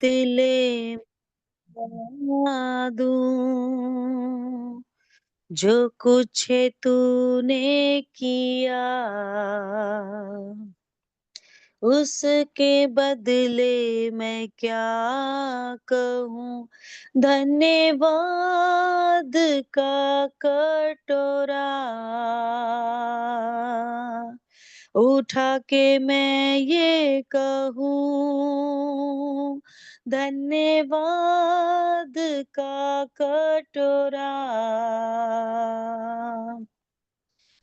बदले बना दूं, जो कुछ तूने किया उसके बदले मैं क्या कहूँ। धन्यवाद का कटोरा उठा के मैं ये कहूँ, धन्यवाद का कटोरा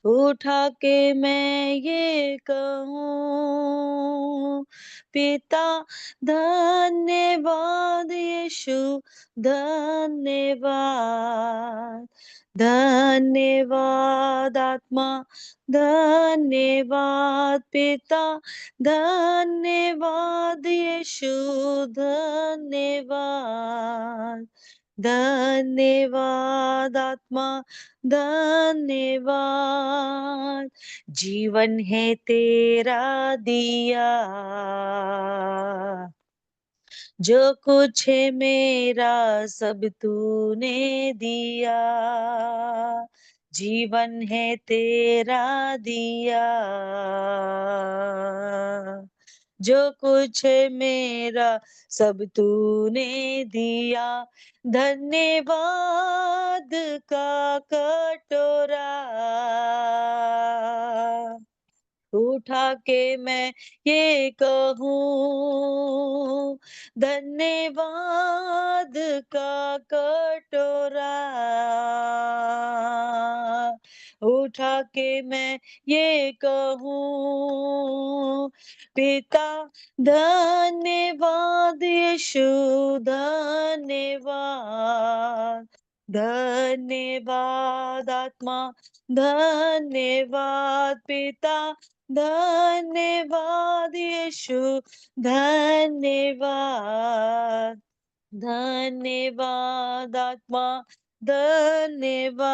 उठा के मैं ये कहूँ, पिता धन्यवाद, यीशु धन्यवाद, धन्यवाद आत्मा, धन्यवाद पिता, धन्यवाद यीशु धन्यवाद, धन्यवाद आत्मा, धन्यवाद। जीवन है तेरा दिया, जो कुछ है मेरा सब तूने दिया। जीवन है तेरा दिया, जो कुछ है मेरा सब तूने दिया। धन्यवाद का कटोरा उठा के मैं ये कहूँ, धन्यवाद का कटोरा उठा के मैं ये कहूँ, पिता धन्यवाद, यीशु धन्यवाद, धन्यवाद आत्मा, धन्यवाद पिता, धन्यवाद यीशु धन्यवाद, धन्यवाद आत्मा, धन्यवाद।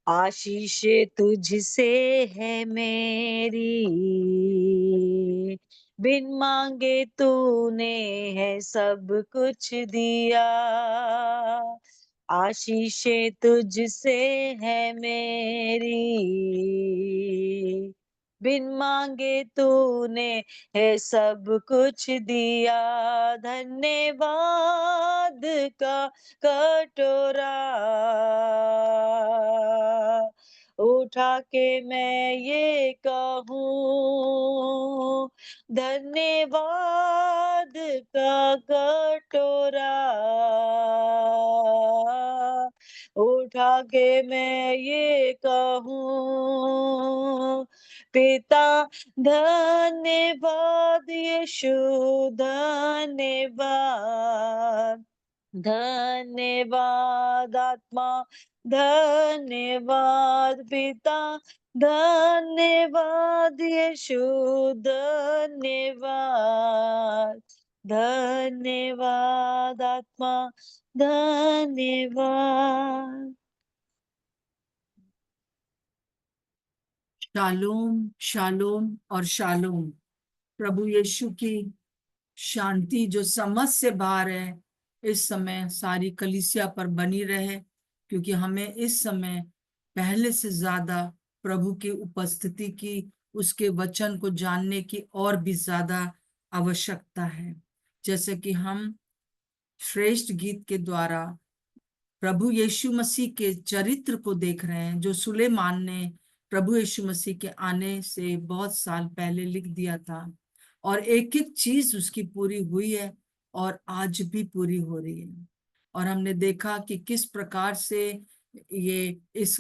आशीष तुझसे है मेरी, बिन मांगे तूने है सब कुछ दिया। आशीष तुझसे है मेरी, बिन मांगे तूने है सब कुछ दिया। धन्यवाद का कटोरा उठा के मैं ये कहूँ, धन्यवाद का कटोरा उठा के मैं ये कहूँ, पिता धन्यवाद, यीशु धन्यवाद, धन्यवाद आत्मा, धन्यवाद पिता, धन्यवाद यीशु धन्यवाद, धन्यवाद आत्मा, धन्यवाद। शालोम शालोम और शालोम। प्रभु यीशु की शांति जो समझ से बाहर है इस समय सारी कलीसिया पर बनी रहे, क्योंकि हमें इस समय पहले से ज्यादा प्रभु की उपस्थिति की, उसके वचन को जानने की और भी ज्यादा आवश्यकता है। जैसे कि हम श्रेष्ठ गीत के द्वारा प्रभु यीशु मसीह के चरित्र को देख रहे हैं, जो सुलेमान ने प्रभु यीशु मसीह के आने से बहुत साल पहले लिख दिया था, और एक एक चीज उसकी पूरी हुई है और आज भी पूरी हो रही है। और हमने देखा कि किस प्रकार से ये इस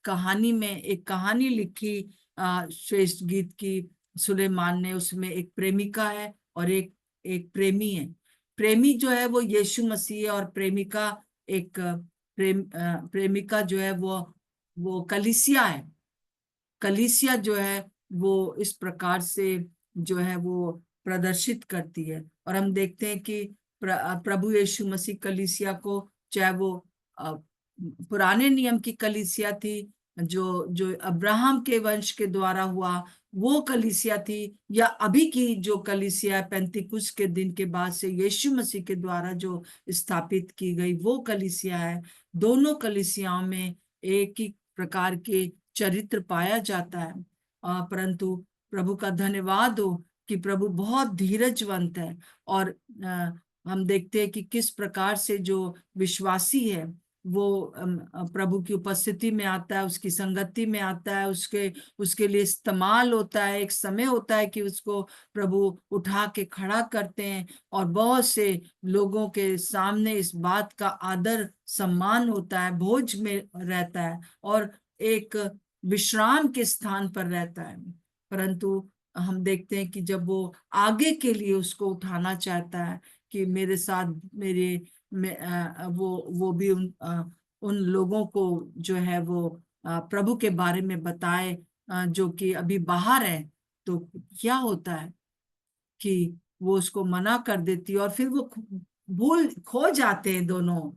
कहानी में एक कहानी लिखी श्रेष्ठ गीत की सुलेमान ने। उसमें एक प्रेमिका है और एक एक प्रेमी है। प्रेमी जो है वो यीशु मसीह है, और प्रेमिका एक प्रेमिका जो है वो कलीसिया है। कलीसिया जो है वो इस प्रकार से जो है वो प्रदर्शित करती है। और हम देखते हैं कि प्रभु यीशु मसीह कलीसिया को, चाहे वो पुराने नियम की कलीसिया थी जो जो अब्राहम के वंश के द्वारा हुआ वो कलीसिया थी, या अभी की जो कलीसिया पेंतिकुस के दिन के बाद से यीशु मसीह के द्वारा जो स्थापित की गई वो कलीसिया है। दोनों कलीसियाओं में एक ही प्रकार के चरित्र पाया जाता है। परंतु प्रभु का धन्यवाद हो कि प्रभु बहुत धीरजवंत है। और हम देखते हैं कि किस प्रकार से जो विश्वासी है वो प्रभु की उपस्थिति में आता है, उसकी संगति में आता है, उसके उसके लिए इस्तेमाल होता है। एक समय होता है कि उसको प्रभु उठा के खड़ा करते हैं, और बहुत से लोगों के सामने इस बात का आदर सम्मान होता है, भोज में रहता है और एक विश्राम के स्थान पर रहता है। परंतु हम देखते हैं कि जब वो आगे के लिए उसको उठाना चाहता है कि मेरे साथ मेरे वो भी उन लोगों को जो है वो प्रभु के बारे में बताए जो कि अभी बाहर है, तो क्या होता है कि वो उसको मना कर देती है और फिर वो भूल खो जाते हैं दोनों।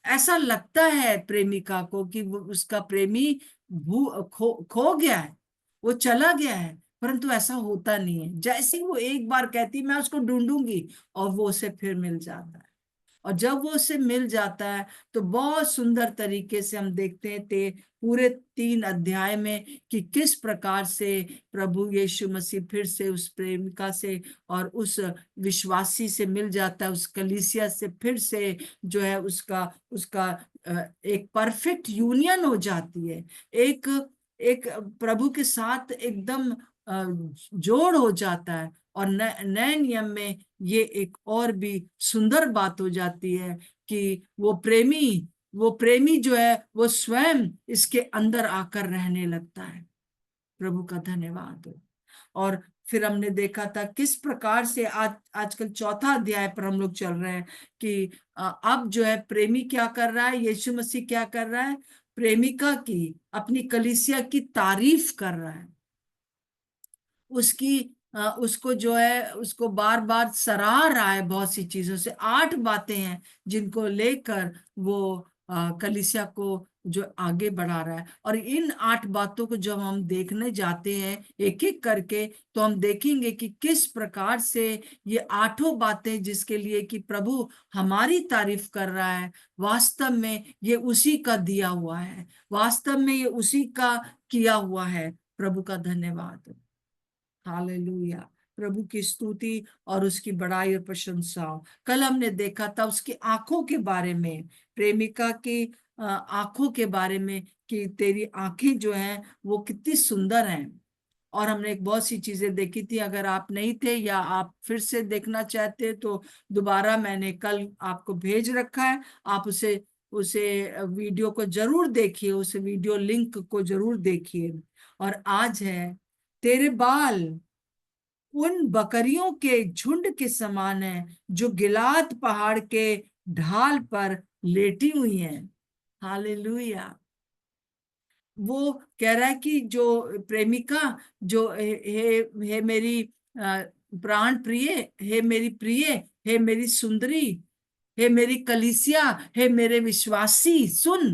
ऐसा लगता है प्रेमिका को कि वो उसका प्रेमी खो गया है, वो चला गया है, परंतु ऐसा होता नहीं है। जैसे ही वो एक बार कहती मैं उसको ढूंढूंगी, और वो उसे फिर मिल जाता है। और जब वो उससे मिल जाता है तो बहुत सुंदर तरीके से हम देखते हैं पूरे 3 अध्याय में कि किस प्रकार से प्रभु यीशु मसीह फिर से उस प्रेमिका से और उस विश्वासी से मिल जाता है, उस कलीसिया से फिर से जो है उसका उसका एक परफेक्ट यूनियन हो जाती है। एक एक प्रभु के साथ एकदम जोड़ हो जाता है। और नए नियम में ये एक और भी सुंदर बात हो जाती है कि वो प्रेमी जो है वो स्वयं इसके अंदर आकर रहने लगता है। प्रभु का धन्यवाद हो। और फिर हमने देखा था किस प्रकार से आजकल 4था अध्याय पर हम लोग चल रहे हैं कि अब जो है प्रेमी क्या कर रहा है, यीशु मसीह क्या कर रहा है, प्रेमिका की अपनी कलीसिया की तारीफ कर रहा है। उसकी उसको जो है उसको बार बार सराह रहा है बहुत सी चीजों से। 8 बातें हैं जिनको लेकर वो कलीसिया को जो आगे बढ़ा रहा है। और इन 8 बातों को जब हम देखने जाते हैं एक एक करके, तो हम देखेंगे कि किस प्रकार से ये 8 बातें जिसके लिए कि प्रभु हमारी तारीफ कर रहा है, वास्तव में ये उसी का दिया हुआ है, वास्तव में ये उसी का किया हुआ है। प्रभु का धन्यवाद। हालेलुया। प्रभु की स्तुति और उसकी बड़ाई और प्रशंसा हो। कल हमने देखा था उसकी आंखों के बारे में, प्रेमिका की आंखों के बारे में कि तेरी आंखें जो हैं वो कितनी सुंदर हैं। और हमने एक बहुत सी चीजें देखी थी। अगर आप नहीं थे या आप फिर से देखना चाहते तो दोबारा मैंने कल आपको भेज रखा है, आप उसे उसे वीडियो को जरूर देखिए, उस वीडियो लिंक को जरूर देखिए। और आज है तेरे बाल उन बकरियों के झुंड के समान है जो गिलाद पहाड़ के ढाल पर लेटी हुई हैं। हालेलुया। वो कह रहा है कि जो प्रेमिका जो हे मेरी प्राण प्रिय, हे मेरी प्रिय, हे मेरी सुंदरी, हे मेरी कलीसिया, हे मेरे विश्वासी, सुन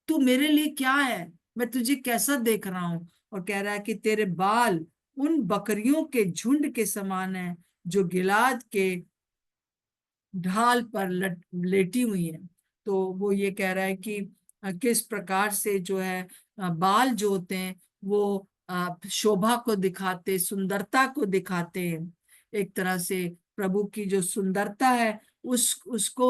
तू मेरे लिए क्या है, मैं तुझे कैसा देख रहा हूं। और कह रहा है कि तेरे बाल उन बकरियों के झुंड के समान है जो गिलाद के ढाल पर लेटी हुई है। तो वो ये कह रहा है कि किस प्रकार से जो है बाल जो होते हैं वो शोभा को दिखाते, सुंदरता को दिखाते हैं। एक तरह से प्रभु की जो सुंदरता है उसको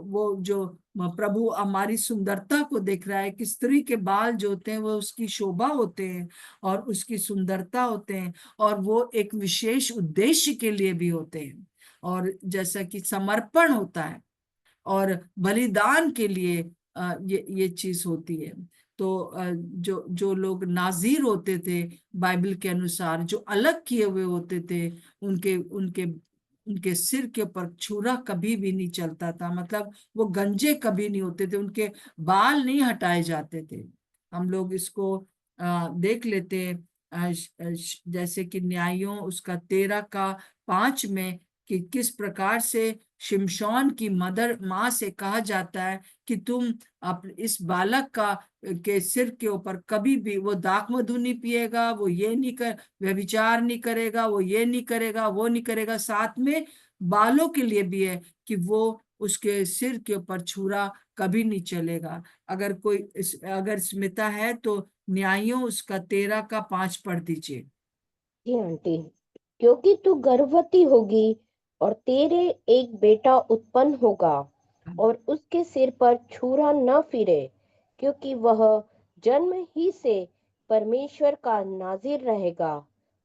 वो जो प्रभु हमारी सुंदरता को देख रहा है कि स्त्री के बाल जो होते हैं वो उसकी शोभा होते हैं और उसकी सुंदरता होते हैं, और वो एक विशेष उद्देश्य के लिए भी होते हैं। और जैसा कि समर्पण होता है और बलिदान के लिए ये चीज होती है। तो जो जो लोग नाजीर होते थे बाइबल के अनुसार, जो अलग किए हुए होते थे, उनके उनके उनके सिर के ऊपर छुरा कभी भी नहीं चलता था, मतलब वो गंजे कभी नहीं होते थे, उनके बाल नहीं हटाए जाते थे। हम लोग इसको देख लेते हैं जैसे कि न्यायों उसका 13 का 5 में कि किस प्रकार से शिमशोन की मदर माँ से कहा जाता है कि तुम इस बालक का के सिर के ऊपर कभी भी, वो दाख मधु नहीं पिएगा, वो ये नहीं कर, व्यभिचार नहीं करेगा, वो ये नहीं करेगा, वो नहीं करेगा। साथ में बालों के लिए भी है कि वो उसके सिर के ऊपर छुरा कभी नहीं चलेगा। अगर स्मिता है तो न्यायों उसका 13 का 5 पढ़ दीजिए। जी आंटी। क्योंकि तू गर्भवती होगी और तेरे एक बेटा उत्पन्न होगा और उसके सिर पर छुरा न फिरे, क्योंकि वह जन्म ही से परमेश्वर का नाजिर रहेगा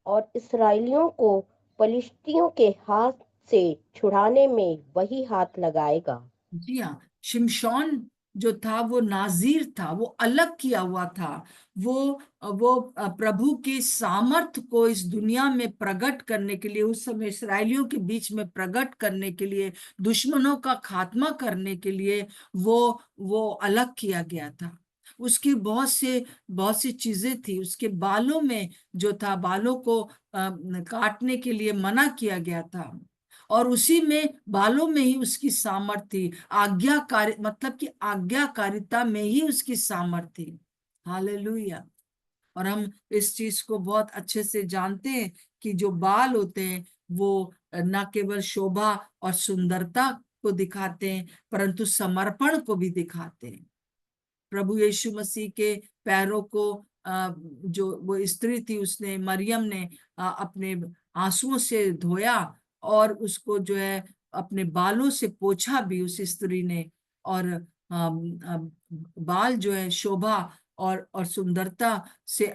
और इस्राएलियों को पलिश्तियों के हाथ से छुड़ाने में वही हाथ लगाएगा। जी हाँ, शिमशोन जो था वो नाजीर था, वो अलग किया हुआ था। वो प्रभु के सामर्थ को इस दुनिया में प्रकट करने के लिए, उस समय इसराइलियों के बीच में प्रकट करने के लिए, दुश्मनों का खात्मा करने के लिए वो अलग किया गया था। उसकी बहुत सी चीजें थी। उसके बालों में जो था, बालों को काटने के लिए मना किया गया था, और उसी में बालों में ही उसकी सामर्थ थी। आज्ञाकारी मतलब कि आज्ञाकारिता में ही उसकी सामर्थ थी। हालेलुया। और हम इस चीज को बहुत अच्छे से जानते हैं कि जो बाल होते हैं वो न केवल शोभा और सुंदरता को दिखाते हैं, परंतु समर्पण को भी दिखाते हैं। प्रभु यीशु मसीह के पैरों को जो वो स्त्री थी, उसने, मरियम ने अपने आंसुओं से धोया और उसको जो है अपने बालों से पोंछा भी उस स्त्री ने। और बाल जो है शोभा और सुंदरता से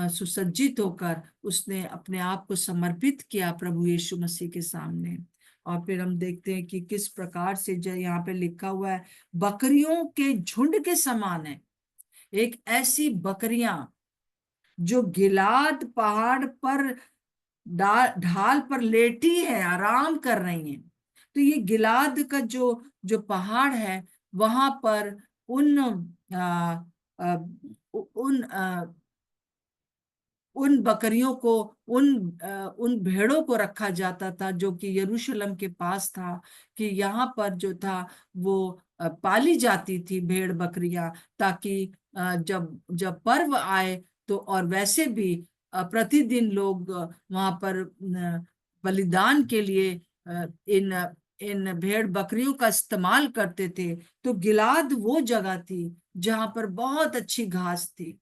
सुसज्जित होकर उसने अपने आप को समर्पित किया प्रभु यीशु मसीह के सामने। और फिर हम देखते हैं कि किस प्रकार से जो यहाँ पे लिखा हुआ है, बकरियों के झुंड के समान है। एक ऐसी बकरियां जो गिलाद पहाड़ पर ढाल पर लेटी है, आराम कर रही हैं। तो ये गिलाद का जो जो पहाड़ है, वहां पर उन आ, आ, उन उन बकरियों को, उन भेड़ों को रखा जाता था जो कि यरूशलेम के पास था, कि यहाँ पर जो था वो पाली जाती थी भेड़ बकरियां, ताकि जब जब पर्व आए तो, और वैसे भी प्रतिदिन लोग वहां पर बलिदान के लिए इन इन भेड़ बकरियों का इस्तेमाल करते थे। तो गिलाद वो जगह थी जहां पर बहुत अच्छी घास थी,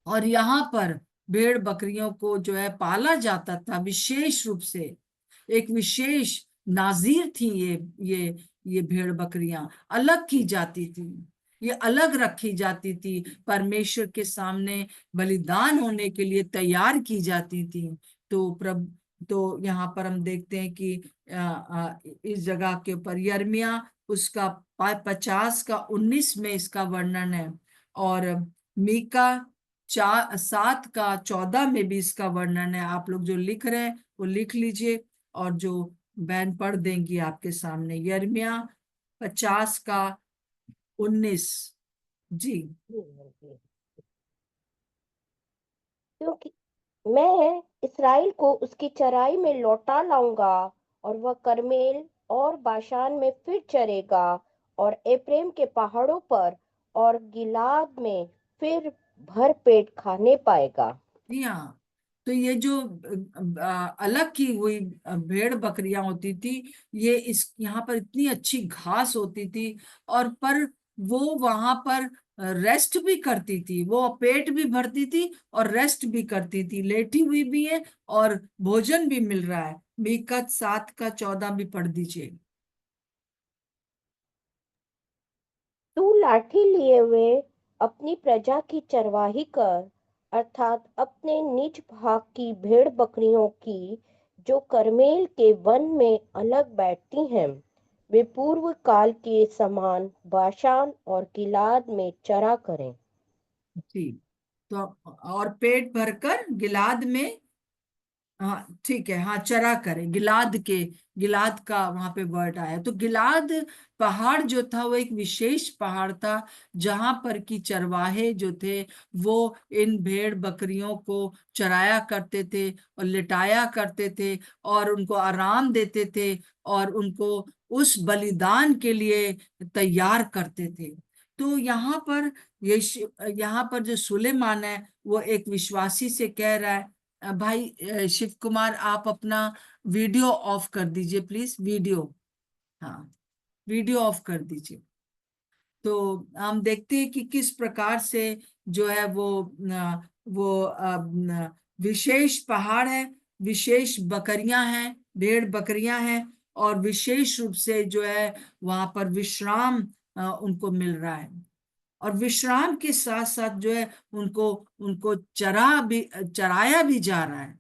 और यहाँ पर भेड़ बकरियों को जो है पाला जाता था विशेष रूप से। एक विशेष नाजीर थी ये भेड़ बकरियां, अलग की जाती थी, ये अलग रखी जाती थी, परमेश्वर के सामने बलिदान होने के लिए तैयार की जाती थी। तो यहाँ पर हम देखते हैं कि इस जगह के ऊपर यिर्मयाह उसका 50 का 19 में इसका वर्णन है, और मीका 7 का 14 में भी इसका वर्णन है। आप लोग जो लिख रहे हैं वो लिख लीजिए, और जो बहन पढ़ देंगी आपके सामने, यिर्मयाह 50 का 19। जी। क्योंकि मैं इसराइल को उसकी चराई में लौटा लाऊंगा और वह कर्मेल और बाशान में फिर चरेगा और एप्रेम के पहाड़ों पर और गिलाद में फिर भर पेट खाने पाएगा। जी हाँ। तो ये जो अलग की हुई भेड़ बकरियां होती थी, ये इस यहाँ पर इतनी अच्छी घास होती थी, और पर वो वहां पर रेस्ट भी करती थी, वो पेट भी भरती थी और रेस्ट भी करती थी, लेटी हुई भी है और भोजन भी मिल रहा है। मीका 7 का 14 भी पढ़ दीजिए। तू लाठी लिए हुए अपनी प्रजा की चरवाही कर, अर्थात अपने निज भाग की भेड़ बकरियों की, जो करमेल के वन में अलग बैठती हैं। वे पूर्व काल के समान बाशान और गिलाद में चरा करें। जी। तो और पेट भरकर गिलाद में हाँ ठीक है, हाँ चरा करे, गिलाद के, गिलाद का वहां पे वर्ड आया। तो गिलाद पहाड़ जो था वो एक विशेष पहाड़ था, जहां पर की चरवाहे जो थे वो इन भेड़ बकरियों को चराया करते थे और लिटाया करते थे और उनको आराम देते थे और उनको उस बलिदान के लिए तैयार करते थे। तो यहाँ पर जो सुलेमान है वो एक विश्वासी से कह रहा है, भाई शिव कुमार आप अपना वीडियो ऑफ कर दीजिए प्लीज, वीडियो, हाँ वीडियो ऑफ कर दीजिए। तो हम देखते हैं कि किस प्रकार से जो है वो विशेष पहाड़ है, विशेष बकरियां हैं, भेड़ बकरियां हैं, और विशेष रूप से जो है वहां पर विश्राम उनको मिल रहा है। और विश्राम के साथ साथ जो है उनको उनको चराया भी जा रहा है,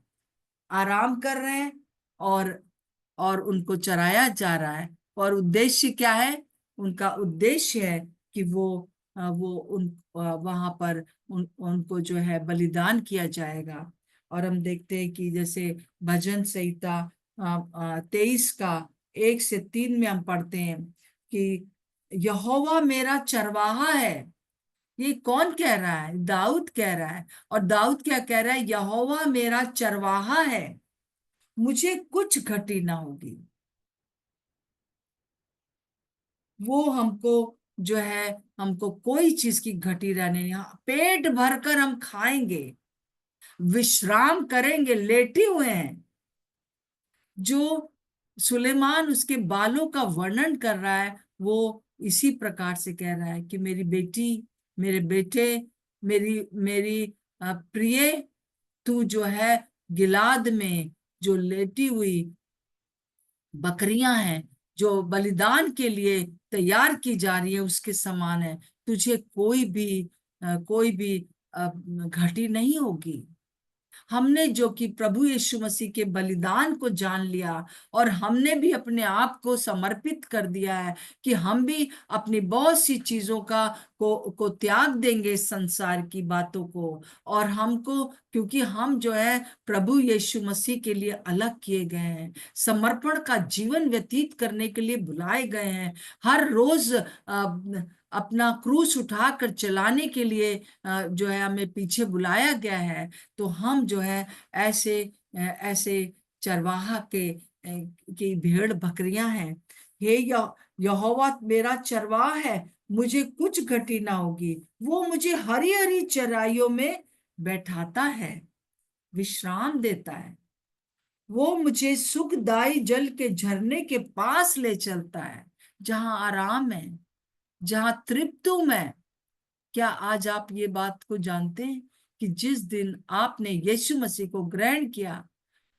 आराम कर रहे हैं और उनको चराया जा रहा है। और उद्देश्य क्या है? उनका उद्देश्य है कि वो वहां पर उनको जो है बलिदान किया जाएगा। और हम देखते हैं कि जैसे भजन संहिता 23 का 1 से 3 में हम पढ़ते हैं कि यहोवा मेरा चरवाहा है। ये कौन कह रहा है? दाऊद कह रहा है। और दाऊद क्या कह रहा है? यहोवा मेरा चरवाहा है, मुझे कुछ घटी ना होगी। वो हमको जो है, हमको कोई चीज की घटी रहने नहीं, पेट भरकर हम खाएंगे, विश्राम करेंगे, लेटे हुए हैं। जो सुलेमान उसके बालों का वर्णन कर रहा है वो इसी प्रकार से कह रहा है कि मेरी बेटी, मेरे बेटे, मेरी मेरी प्रिय, तू जो है गिलाद में जो लेटी हुई बकरियां हैं जो बलिदान के लिए तैयार की जा रही है उसके समान है। तुझे कोई भी घटी नहीं होगी। हमने जो कि प्रभु यीशु मसीह के बलिदान को जान लिया और हमने भी अपने आप को समर्पित कर दिया है कि हम भी अपनी बहुत सी चीजों को त्याग देंगे, इस संसार की बातों को। और हमको, क्योंकि हम जो है प्रभु यीशु मसीह के लिए अलग किए गए हैं, समर्पण का जीवन व्यतीत करने के लिए बुलाए गए हैं, हर रोज अपना क्रूस उठाकर चलाने के लिए जो है हमें पीछे बुलाया गया है। तो हम जो है ऐसे ऐसे चरवाहा की भेड़ बकरियां हैं। हे यहोवा मेरा चरवाहा है, मुझे कुछ घटी ना होगी। वो मुझे हरी हरी चराइयों में बैठाता है, विश्राम देता है। वो मुझे सुखदाई जल के झरने के पास ले चलता है, जहां आराम है, जहां तृप्त हूं मैं। क्या आज आप ये बात को जानते हैं कि जिस दिन आपने यीशु मसीह को ग्रहण किया,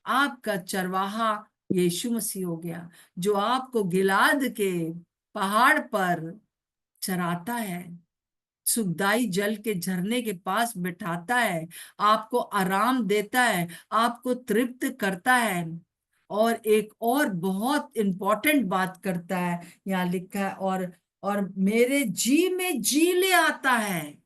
आपका चरवाहा यीशु मसीह हो गया, जो आपको गिलाद के पहाड़ पर चराता है, सुखदाई जल के झरने के पास बिठाता है, आपको आराम देता है, आपको तृप्त करता है। और एक और बहुत इंपॉर्टेंट बात करता है, यहाँ लिखा है, और मेरे जी में जी ले आता है,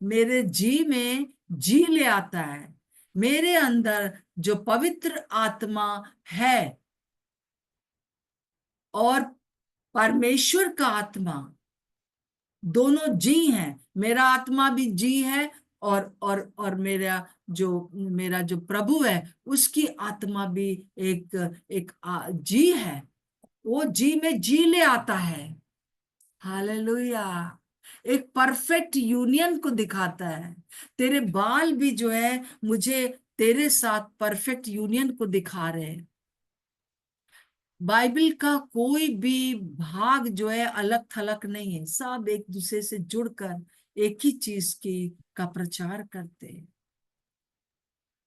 मेरे जी में जी ले आता है। मेरे अंदर जो पवित्र आत्मा है और परमेश्वर का आत्मा, दोनों जी हैं। मेरा आत्मा भी जी है और मेरा जो प्रभु है उसकी आत्मा भी जी है। वो जी में जी ले आता है। हालेलुया। एक परफेक्ट यूनियन को दिखाता है। तेरे बाल भी जो है मुझे तेरे साथ परफेक्ट यूनियन को दिखा रहे हैं। बाइबल का कोई भी भाग जो है अलग थलग नहीं है, सब एक दूसरे से जुड़कर एक ही चीज का प्रचार करते हैं।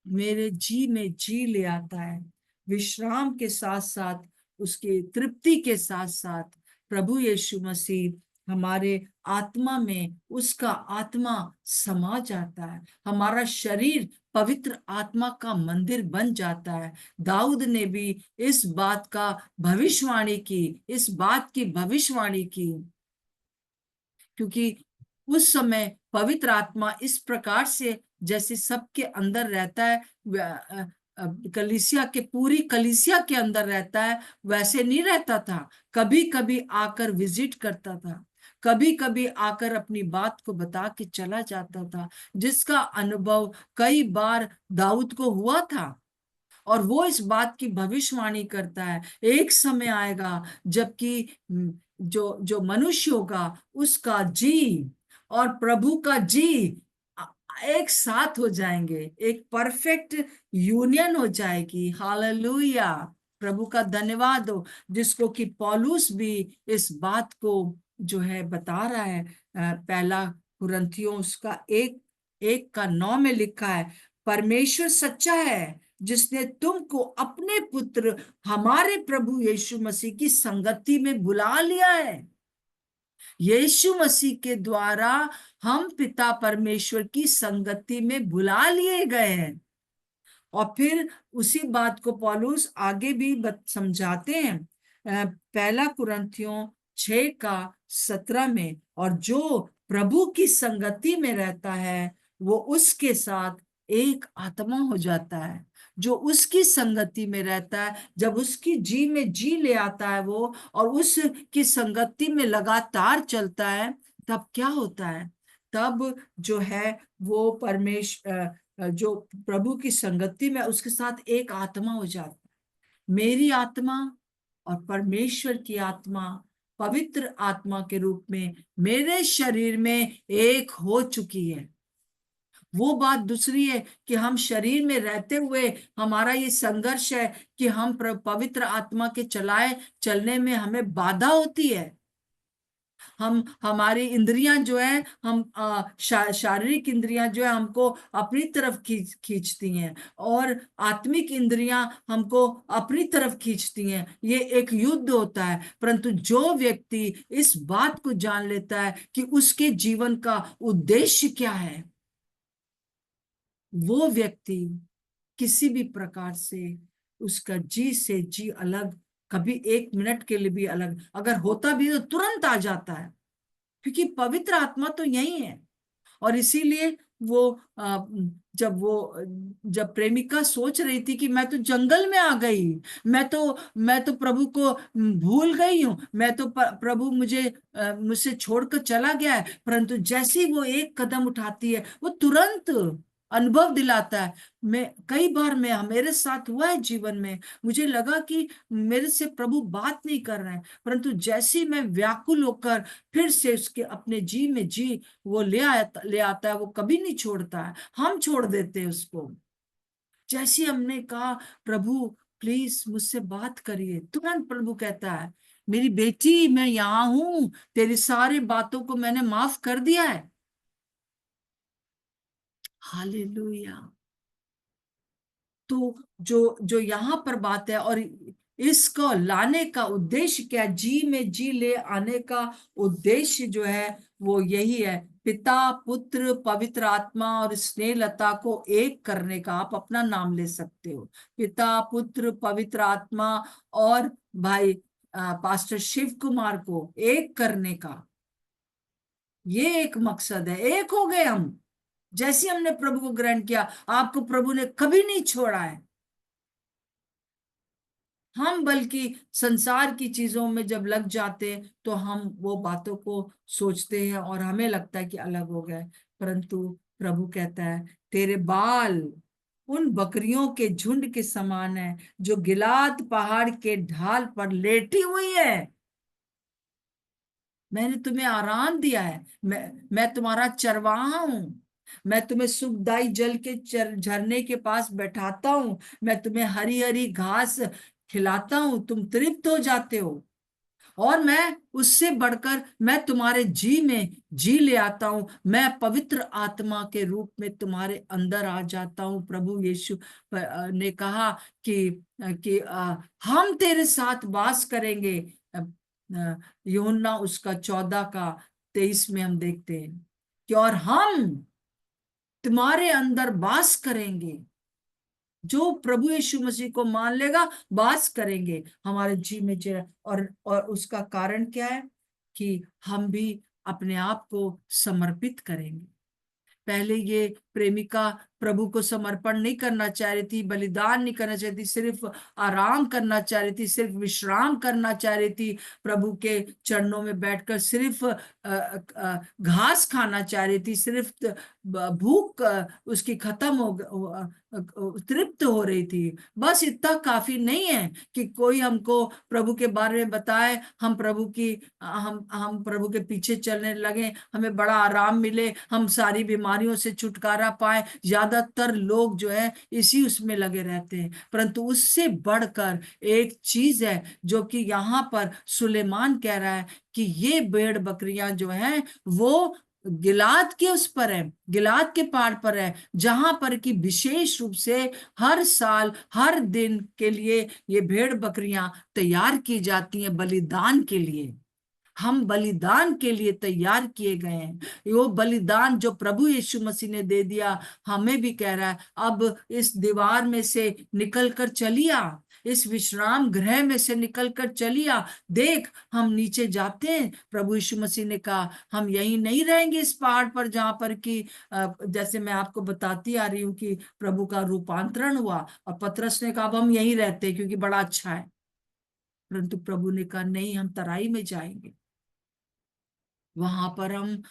मेरे जी में जी ले आता है, विश्राम के साथ साथ, उसके तृप्ति के साथ साथ प्रभु यीशु मसीह हमारे आत्मा में, उसका आत्मा समा जाता है। हमारा शरीर पवित्र आत्मा का मंदिर बन जाता है। दाऊद ने भी इस बात का भविष्यवाणी की, इस बात की भविष्यवाणी की, क्योंकि उस समय पवित्र आत्मा इस प्रकार से जैसे सबके अंदर रहता है, कलीसिया के पूरी कलीसिया के अंदर रहता है वैसे नहीं रहता था। कभी कभी आकर विजिट करता था, कभी कभी आकर अपनी बात को बता के चला जाता था, जिसका अनुभव कई बार दाऊद को हुआ था। और वो इस बात की भविष्यवाणी करता है, एक समय आएगा जबकि जो जो मनुष्य होगा उसका जी और प्रभु का जी एक साथ हो जाएंगे, एक परफेक्ट यूनियन हो जाएगी। हालेलुया, प्रभु का धन्यवाद हो, जिसको कि पौलुस भी इस बात को जो है बता रहा है। पहला कुरिन्थियों उसका 1:9 में लिखा है, परमेश्वर सच्चा है जिसने तुमको अपने पुत्र हमारे प्रभु यीशु मसीह की संगति में बुला लिया है। यीशु मसीह के द्वारा हम पिता परमेश्वर की संगति में बुला लिए गए हैं। और फिर उसी बात को पौलुस आगे भी समझाते हैं, पहला कुरिन्थियों 6:17 में, और जो प्रभु की संगति में रहता है वो उसके साथ एक आत्मा हो जाता है। जो उसकी संगति में रहता है, जब उसकी जी में जी ले आता है वो, और उसकी संगति में लगातार चलता है, तब क्या होता है? तब जो है वो परमेश्वर जो प्रभु की संगति में उसके साथ एक आत्मा हो जाता है। मेरी आत्मा और परमेश्वर की आत्मा पवित्र आत्मा के रूप में मेरे शरीर में एक हो चुकी है। वो बात दूसरी है कि हम शरीर में रहते हुए हमारा ये संघर्ष है कि हम पवित्र आत्मा के चलने में हमें बाधा होती है। हमारी इंद्रियां जो है, हम शारीरिक इंद्रियां जो है हमको अपनी तरफ खींचती हैं, और आत्मिक इंद्रियां हमको अपनी तरफ खींचती हैं। ये एक युद्ध होता है। परंतु जो व्यक्ति इस बात को जान लेता है कि उसके जीवन का उद्देश्य क्या है, वो व्यक्ति किसी भी प्रकार से उसका जी से जी अलग, कभी एक मिनट के लिए भी अलग अगर होता भी तो तुरंत आ जाता है, क्योंकि पवित्र आत्मा तो यही है। और इसीलिए वो जब प्रेमिका सोच रही थी कि मैं तो जंगल में आ गई, मैं तो प्रभु को भूल गई हूँ, मैं तो प्रभु मुझसे छोड़कर चला गया है, परंतु जैसे ही वो एक कदम उठाती है वो तुरंत अनुभव दिलाता है। कई बार मेरे साथ हुआ है जीवन में, मुझे लगा कि मेरे से प्रभु बात नहीं कर रहे हैं, परंतु जैसे ही मैं व्याकुल होकर फिर से उसके अपने जी में जी वो ले आता है, वो कभी नहीं छोड़ता है, हम छोड़ देते हैं उसको। जैसे हमने कहा प्रभु प्लीज मुझसे बात करिए, तुरंत प्रभु कहता है मेरी बेटी मैं यहाँ हूं, तेरी सारी बातों को मैंने माफ कर दिया है। हालेलुया। तो जो जो यहाँ पर बात है, और इसको लाने का उद्देश्य क्या, जी में जी ले आने का उद्देश्य जो है वो यही है, पिता पुत्र पवित्र आत्मा और स्नेहलता को एक करने का। आप अपना नाम ले सकते हो, पिता पुत्र पवित्र आत्मा और भाई पास्टर शिव कुमार को एक करने का, ये एक मकसद है। एक हो गए हम, जैसे हमने प्रभु को ग्रहण किया, आपको प्रभु ने कभी नहीं छोड़ा है। हम बल्कि संसार की चीजों में जब लग जाते हैं तो हम वो बातों को सोचते हैं और हमें लगता है कि अलग हो गए, परंतु प्रभु कहता है तेरे बाल उन बकरियों के झुंड के समान है जो गिलाद पहाड़ के ढाल पर लेटी हुई है। मैंने तुम्हें आराम दिया है, मैं तुम्हारा चरवाहा हूं, मैं तुम्हें सुखदाई जल के झरने के पास बैठाता हूं, मैं तुम्हें हरी हरी घास खिलाता हूं, तुम तृप्त हो जाते हो, और मैं उससे बढ़कर मैं तुम्हारे जी में जी ले आता हूं, मैं पवित्र आत्मा के रूप में तुम्हारे अंदर आ जाता हूं। प्रभु यीशु ने कहा कि हम तेरे साथ वास करेंगे। यूहन्ना उसका 14:23 में हम देखते हैं कि और हम तुम्हारे अंदर वास करेंगे। जो प्रभु यीशु मसीह को मान लेगा वास करेंगे हमारे जी में जी। और उसका कारण क्या है कि हम भी अपने आप को समर्पित करेंगे। पहले ये प्रेमिका प्रभु को समर्पण नहीं करना चाह रही थी, बलिदान नहीं करना चाहती, सिर्फ आराम करना चाह रही थी, सिर्फ विश्राम करना चाह रही थी, प्रभु के चरणों में बैठकर सिर्फ घास खाना चाह रही थी, सिर्फ भूख उसकी खत्म तृप्त हो रही थी। बस इतना काफी नहीं है कि कोई हमको प्रभु के बारे में बताए, हम प्रभु के पीछे चलने लगे, हमें बड़ा आराम मिले, हम सारी बीमारियों से छुटकारा पाए। ज्यादातर लोग जो है इसी उसमें लगे रहते हैं, परंतु उससे बढ़कर एक चीज है जो कि यहाँ पर सुलेमान कह रहा है कि ये भेड़ बकरियां जो हैं वो गिलाद के उस पर है, गिलाद के पहाड़ पर है, जहां पर कि विशेष रूप से हर साल हर दिन के लिए ये भेड़ बकरियां तैयार की जाती हैं बलिदान के लिए। हम बलिदान के लिए तैयार किए गए हैं। वो बलिदान जो प्रभु यीशु मसीह ने दे दिया, हमें भी कह रहा है अब इस दीवार में से निकल कर चलिया, इस विश्राम गृह में से निकल कर चलिया। देख हम नीचे जाते हैं, प्रभु यीशु मसीह ने कहा हम यहीं नहीं रहेंगे इस पहाड़ पर, जहां पर कि जैसे मैं आपको बताती आ रही हूँ कि प्रभु का रूपांतरण हुआ और पतरस ने कहा अब हम यहीं रहते हैं क्योंकि बड़ा अच्छा है। परंतु प्रभु ने कहा नहीं, हम तराई में जाएंगे, वहां पर हम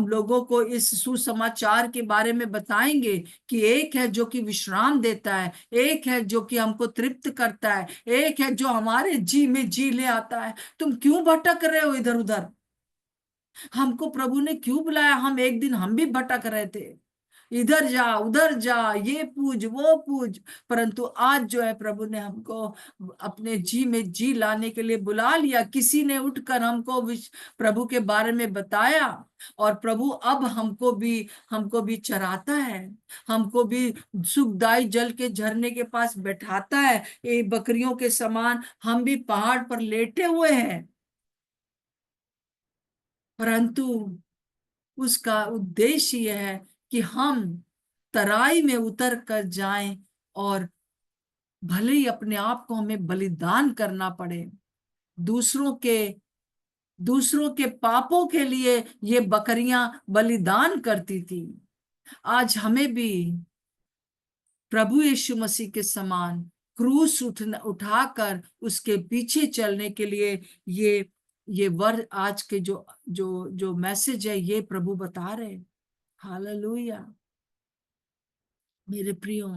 लोगों को इस सुसमाचार के बारे में बताएंगे कि एक है जो कि विश्राम देता है, एक है जो कि हमको तृप्त करता है, एक है जो हमारे जी में जी ले आता है। तुम क्यों भटक रहे हो इधर उधर? हमको प्रभु ने क्यों बुलाया? एक दिन हम भी भटक रहे थे, इधर जा उधर जा, ये पूज वो पूज, परंतु आज जो है प्रभु ने हमको अपने जी में जी लाने के लिए बुला लिया। किसी ने उठकर हमको प्रभु के बारे में बताया, और प्रभु अब हमको भी चराता है, हमको भी सुखदाई जल के झरने के पास बैठाता है। ये बकरियों के समान हम भी पहाड़ पर लेटे हुए हैं, परंतु उसका उद्देश्य यह है कि हम तराई में उतर कर जाएं, और भले ही अपने आप को हमें बलिदान करना पड़े, दूसरों के दूसरों के पापों के लिए ये बकरियां बलिदान करती थी। आज हमें भी प्रभु यीशु मसीह के समान क्रूस उठाकर उसके पीछे चलने के लिए ये आज के जो जो जो मैसेज है ये प्रभु बता रहे। हालेलुया। मेरे प्रियो,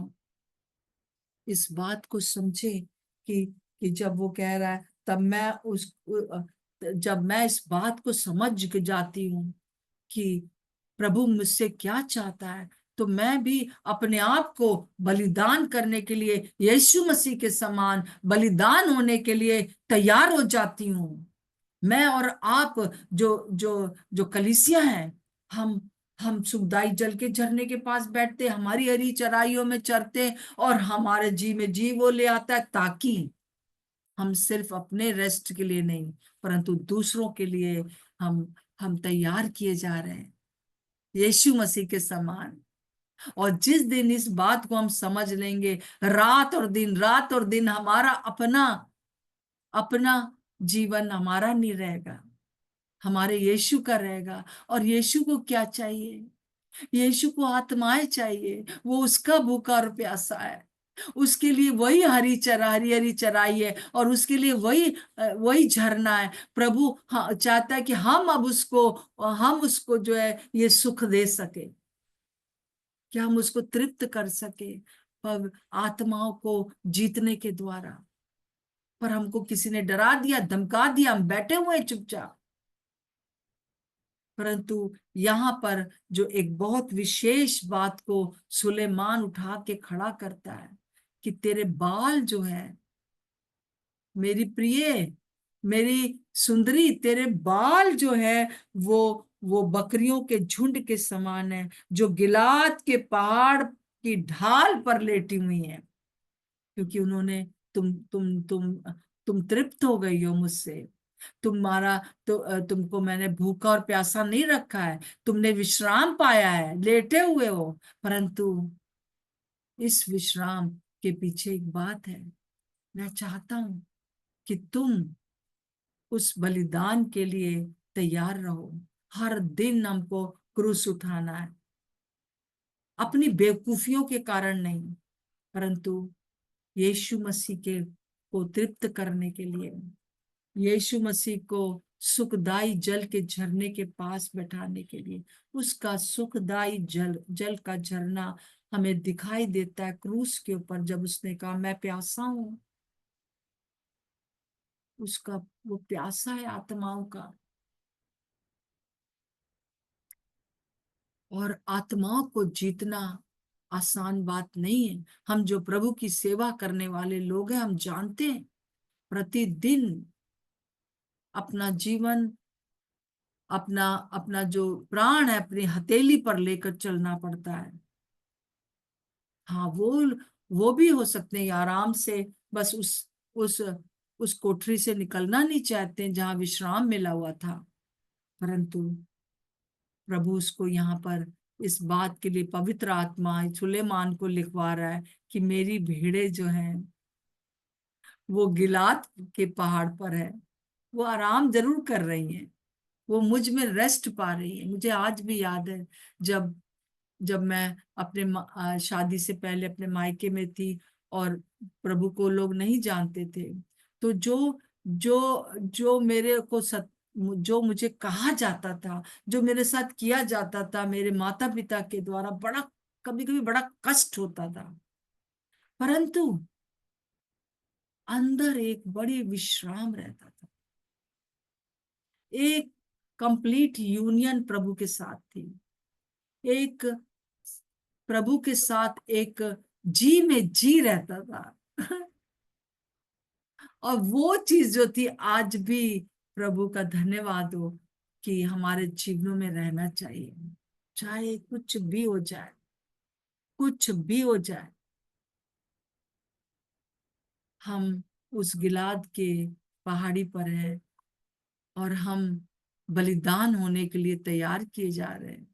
इस बात को समझे कि जब वो कह रहा है तब जब मैं इस बात को समझ के जाती हूँ कि प्रभु मुझसे क्या चाहता है, तो मैं भी अपने आप को बलिदान करने के लिए यीशु मसीह के समान बलिदान होने के लिए तैयार हो जाती हूँ। मैं और आप जो जो जो कलीसिया है, हम सुखदाई जल के झरने के पास बैठते, हमारी हरी चराइयों में चरते, और हमारे जी में जी वो ले आता है, ताकि हम सिर्फ अपने रेस्ट के लिए नहीं परंतु दूसरों के लिए हम तैयार किए जा रहे हैं यीशु मसीह के समान। और जिस दिन इस बात को हम समझ लेंगे, रात और दिन हमारा अपना अपना जीवन हमारा नहीं रहेगा, हमारे यीशु का रहेगा। और यीशु को क्या चाहिए? यीशु को आत्माएं चाहिए, वो उसका भूखा और प्यासा है, उसके लिए वही हरी हरी चराई है, और उसके लिए वही झरना है। प्रभु चाहता है कि हम उसको जो है ये सुख दे सके, कि हम उसको तृप्त कर सके पर आत्माओं को जीतने के द्वारा। पर हमको किसी ने डरा दिया, धमका दिया, हम बैठे हुए चुपचाप। परंतु यहाँ पर जो एक बहुत विशेष बात को सुलेमान उठा के खड़ा करता है कि तेरे बाल जो है, मेरी प्रिय, मेरी सुंदरी, तेरे बाल जो है वो बकरियों के झुंड के समान है, जो गिलाद के पहाड़ की ढाल पर लेटी हुई है, क्योंकि उन्होंने तुम तृप्त हो गई हो मुझसे। तुमको मैंने भूखा और प्यासा नहीं रखा है, तुमने विश्राम पाया है, लेटे हुए हो। परंतु इस विश्राम के पीछे एक बात है, मैं चाहता हूं कि तुम उस बलिदान के लिए तैयार रहो। हर दिन हमको क्रूस उठाना है, अपनी बेवकूफियों के कारण नहीं, परंतु यीशु मसीह के को तृप्त करने के लिए, यीशु मसीह को सुखदाई जल के झरने के पास बैठाने के लिए। उसका सुखदाई जल जल का झरना हमें दिखाई देता है क्रूस के ऊपर, जब उसने कहा मैं प्यासा हूं। उसका वो प्यासा है आत्माओं का, और आत्माओं को जीतना आसान बात नहीं है। हम जो प्रभु की सेवा करने वाले लोग हैं, हम जानते हैं प्रतिदिन अपना जीवन, अपना अपना जो प्राण है अपनी हथेली पर लेकर चलना पड़ता है। हाँ, वो भी हो सकते हैं आराम से, बस उस उस कोठरी से निकलना नहीं चाहते हैं जहां विश्राम मिला हुआ था, परंतु प्रभु उसको यहाँ पर इस बात के लिए पवित्र आत्मा सुलेमान को लिखवा रहा है कि मेरी भेड़ें जो हैं वो गिलाद के पहाड़ पर है। वो आराम जरूर कर रही हैं, वो मुझ में रेस्ट पा रही है। मुझे आज भी याद है जब जब मैं अपने शादी से पहले अपने मायके में थी और प्रभु को लोग नहीं जानते थे, तो जो जो जो मेरे को जो मुझे कहा जाता था, जो मेरे साथ किया जाता था मेरे माता पिता के द्वारा, बड़ा कभी कभी बड़ा कष्ट होता था, परंतु अंदर एक बड़ी विश्राम रहता था। एक कंप्लीट यूनियन प्रभु के साथ थी, एक प्रभु के साथ एक जी में जी रहता था। और वो चीज जो थी आज भी प्रभु का धन्यवाद हो कि हमारे जीवनों में रहना चाहिए, चाहे कुछ भी हो जाए, कुछ भी हो जाए। हम उस गिलाद के पहाड़ी पर हैं और हम बलिदान होने के लिए तैयार किए जा रहे हैं।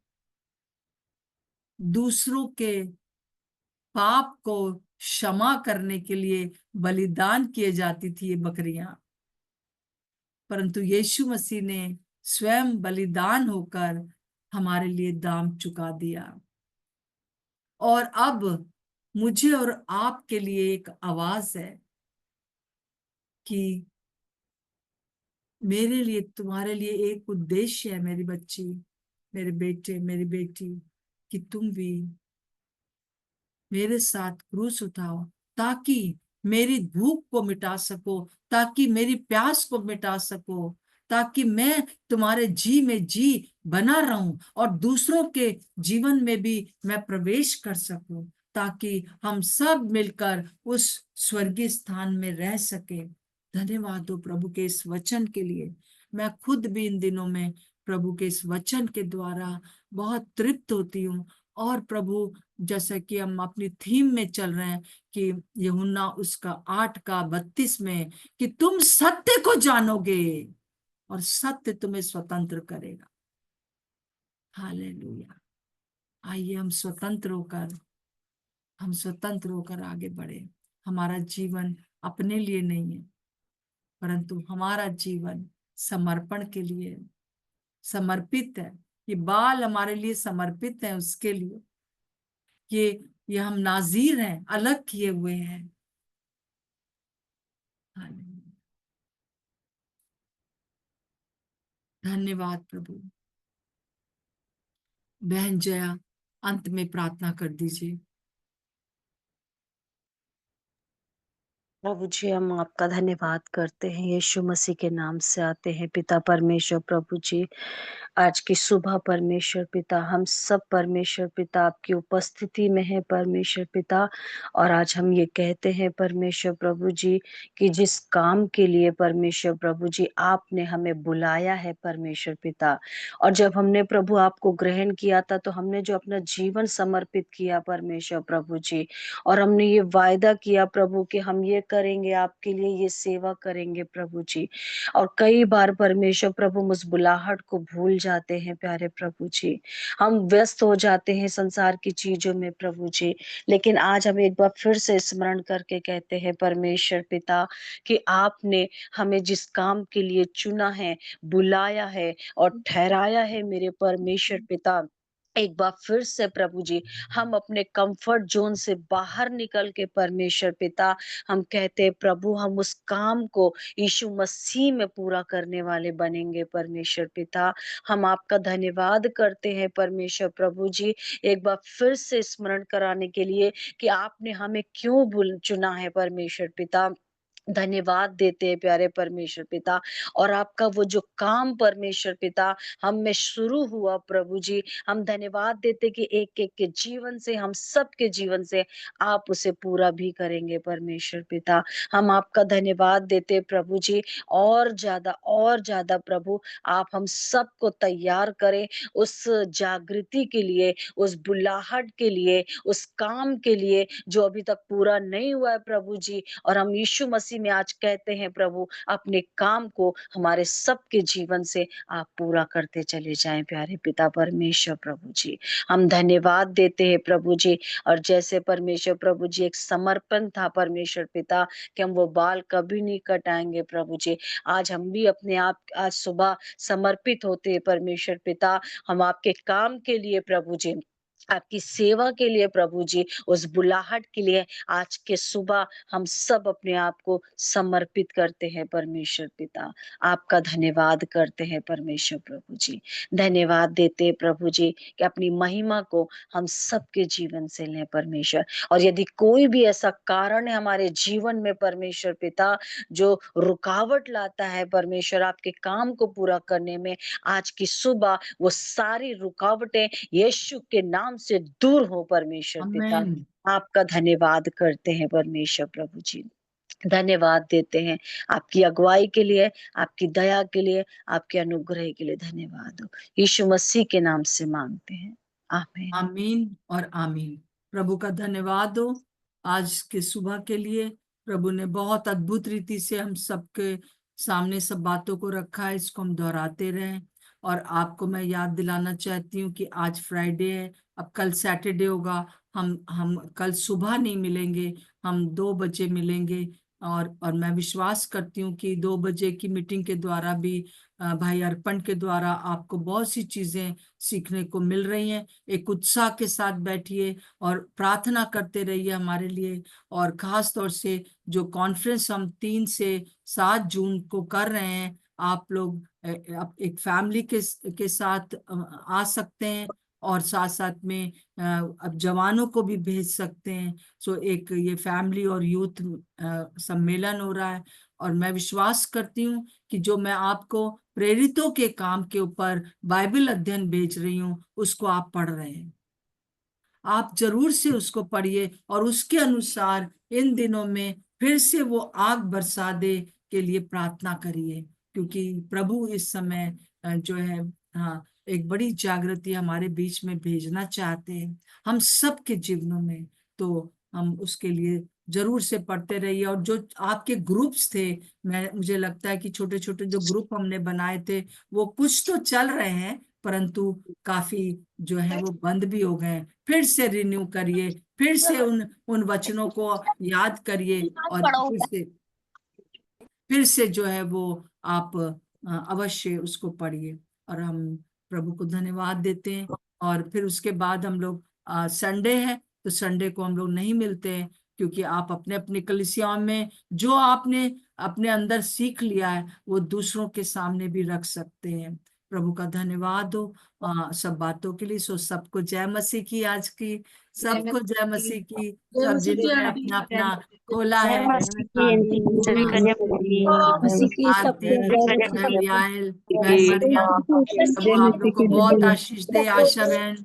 दूसरों के पाप को क्षमा करने के लिए बलिदान किए जाती थी ये बकरियां, परंतु यीशु मसीह ने स्वयं बलिदान होकर हमारे लिए दाम चुका दिया। और अब मुझे और आपके लिए एक आवाज है कि मेरे लिए, तुम्हारे लिए एक उद्देश्य है मेरी बच्ची, मेरे बेटे, मेरी बेटी, कि तुम भी मेरे साथ क्रूस उठाओ, ताकि मेरी भूख को मिटा सको, ताकि मेरी प्यास को मिटा सको, ताकि मैं तुम्हारे जी में जी बना रहूं और दूसरों के जीवन में भी मैं प्रवेश कर सकूं, ताकि हम सब मिलकर उस स्वर्गीय स्थान में रह सके। धन्यवाद हो प्रभु के इस वचन के लिए। मैं खुद भी इन दिनों में प्रभु के इस वचन के द्वारा बहुत तृप्त होती हूँ। और प्रभु, जैसा कि हम अपनी थीम में चल रहे हैं कि यूहन्ना उसका 8 का 32 में, कि तुम सत्य को जानोगे और सत्य तुम्हें स्वतंत्र करेगा। हालेलुया। आइए हम स्वतंत्र होकर आगे बढ़े। हमारा जीवन अपने लिए नहीं है, परंतु हमारा जीवन समर्पण के लिए समर्पित है। ये बाल हमारे लिए समर्पित है उसके लिए। ये ये हम नाजीर हैं, अलग किए हुए हैं। हालेलुया। धन्यवाद प्रभु। बहन जया, अंत में प्रार्थना कर दीजिए। प्रभु जी, हम आपका धन्यवाद करते हैं, यीशु मसीह के नाम से आते हैं पिता परमेश्वर। प्रभु जी, आज की सुबह परमेश्वर पिता, हम सब परमेश्वर पिता आपकी उपस्थिति में है परमेश्वर पिता। और आज हम ये कहते हैं परमेश्वर प्रभु जी कि जिस काम के लिए परमेश्वर प्रभु जी आपने हमें बुलाया है परमेश्वर पिता, और जब हमने प्रभु आपको ग्रहण किया था तो हमने जो अपना जीवन समर्पित किया परमेश्वर प्रभु जी, और हमने ये वायदा किया प्रभु कि हम ये करेंगे, आपके लिए ये सेवा करेंगे प्रभु जी। और कई बार परमेश्वर प्रभु मुस्कुराहट को भूल जाते हैं प्यारे प्रभु जी, हम व्यस्त हो जाते हैं संसार की चीजों में प्रभु जी। लेकिन आज हम एक बार फिर से स्मरण करके कहते हैं परमेश्वर पिता कि आपने हमें जिस काम के लिए चुना है, बुलाया है और ठहराया है मेरे परमेश्वर पिता, एक बार फिर से प्रभु जी हम अपने कंफर्ट जोन से बाहर निकल के परमेश्वर पिता हम कहते हैं प्रभु हम उस काम को यीशु मसीह में पूरा करने वाले बनेंगे परमेश्वर पिता। हम आपका धन्यवाद करते हैं परमेश्वर प्रभु जी एक बार फिर से स्मरण कराने के लिए कि आपने हमें क्यों चुना है परमेश्वर पिता। धन्यवाद देते हैं प्यारे परमेश्वर पिता। और आपका वो जो काम परमेश्वर पिता हम में शुरू हुआ प्रभु जी हम धन्यवाद देते कि एक एक के जीवन से हम सबके जीवन से आप उसे पूरा भी करेंगे परमेश्वर पिता। हम आपका धन्यवाद देते प्रभु जी और ज्यादा प्रभु आप हम सबको तैयार करें उस जागृति के लिए उस बुलाहट के लिए उस काम के लिए जो अभी तक पूरा नहीं हुआ है प्रभु जी। और हम यीशु मसीह में आज कहते हैं प्रभु अपने काम को हमारे सबके जीवन से आप पूरा करते चले जाएं प्यारे पिता परमेश्वर प्रभु जी। हम धन्यवाद देते हैं प्रभु जी। और जैसे परमेश्वर प्रभु जी एक समर्पण था परमेश्वर पिता कि हम वो बाल कभी नहीं कटाएंगे प्रभु जी। आज हम भी अपने आप आज सुबह समर्पित होते हैं परमेश्वर पिता हम आपके काम के लिए प्रभु जी आपकी सेवा के लिए प्रभु जी उस बुलाहट के लिए आज के सुबह हम सब अपने आप को समर्पित करते हैं परमेश्वर पिता। आपका धन्यवाद करते हैं परमेश्वर प्रभु जी। धन्यवाद देते हैं प्रभु जी कि अपनी महिमा को हम सबके जीवन से लें परमेश्वर। और यदि कोई भी ऐसा कारण है हमारे जीवन में परमेश्वर पिता जो रुकावट लाता है परमेश्वर आपके काम को पूरा करने में आज की सुबह वो सारी रुकावटें यीशु के नाम से दूर हो परमेश्वर पिता। आमीन। आपका धन्यवाद करते हैं परमेश्वर प्रभु जी। धन्यवाद देते हैं आपकी अगुवाई के लिए आपकी दया के लिए आपके अनुग्रह के लिए धन्यवाद हो यीशु मसीह के नाम से मांगते हैं आमीन। आमीन और आमीन। प्रभु का धन्यवाद हो आज के सुबह के लिए। प्रभु ने बहुत अद्भुत रीति से हम सबके सामने सब बातों को रखा है, इसको हम दोहराते रहें। और आपको मैं याद दिलाना चाहती हूँ कि आज फ्राइडे है, अब कल सैटरडे होगा। हम कल सुबह नहीं मिलेंगे, हम 2 बजे मिलेंगे। और मैं विश्वास करती हूँ कि 2 बजे की मीटिंग के द्वारा भी भाई अर्पण के द्वारा आपको बहुत सी चीजें सीखने को मिल रही हैं। एक उत्साह के साथ बैठिए और प्रार्थना करते रहिए हमारे लिए। और खास तौर से जो कॉन्फ्रेंस हम 3 से 7 जून को कर रहे हैं, आप लोग एक फैमिली के साथ आ सकते हैं और साथ साथ में अब जवानों को भी भेज सकते हैं। सो एक ये फैमिली और यूथ सम्मेलन हो रहा है। और मैं विश्वास करती हूँ कि जो मैं आपको प्रेरितों के काम के ऊपर बाइबल अध्ययन भेज रही हूँ उसको आप पढ़ रहे हैं। आप जरूर से उसको पढ़िए और उसके अनुसार इन दिनों में फिर से वो आग बरसा दे के लिए प्रार्थना करिए। क्योंकि प्रभु इस समय जो है हाँ एक बड़ी जागृति हमारे बीच में भेजना चाहते हैं हम सबके जीवनों में। तो हम उसके लिए जरूर से पढ़ते रहिए। और जो आपके ग्रुप्स थे, मुझे लगता है कि छोटे छोटे जो ग्रुप हमने बनाए थे वो कुछ तो चल रहे हैं परंतु काफी जो है वो बंद भी हो गए। फिर से रिन्यू करिए, फिर से उन वचनों को याद करिए और फिर से जो है वो आप अवश्य उसको पढ़िए। और हम प्रभु को धन्यवाद देते हैं। और फिर उसके बाद हम लोग संडे है तो संडे को हम लोग नहीं मिलते हैं क्योंकि आप अपने अपने कलीसियाओं में जो आपने अपने अंदर सीख लिया है वो दूसरों के सामने भी रख सकते हैं। प्रभु का धन्यवाद हो सब बातों के लिए। सो सबको जय मसीह की, आज की सबको जय मसीह की। सब जिन्होंने अपना अपना खोला है, आरती, बहन याel, बहन मरियम, प्रभु आप लोग को बहुत आशीष दे। आशा बहन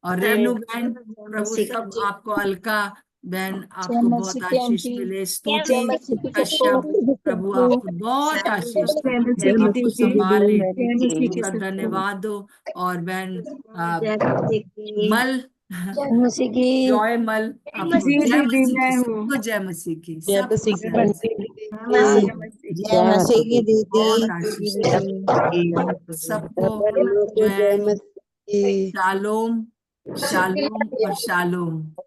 और रेनू बहन, प्रभु सब आपको, अलका बहन आपको बहुत आशीष मिले। स्तुति कश्यप, प्रभु आपको बहुत आशीष दे, आपको संभाले, का धन्यवाद हो। और बहन मल जॉय मल, आपको जय मसीह की, सबको जय मसीह की, सबको जय मसीह की। जय मसीह की दीदी। बहुत आशीष दे सबको जो है। शालोम शालोम और शालोम।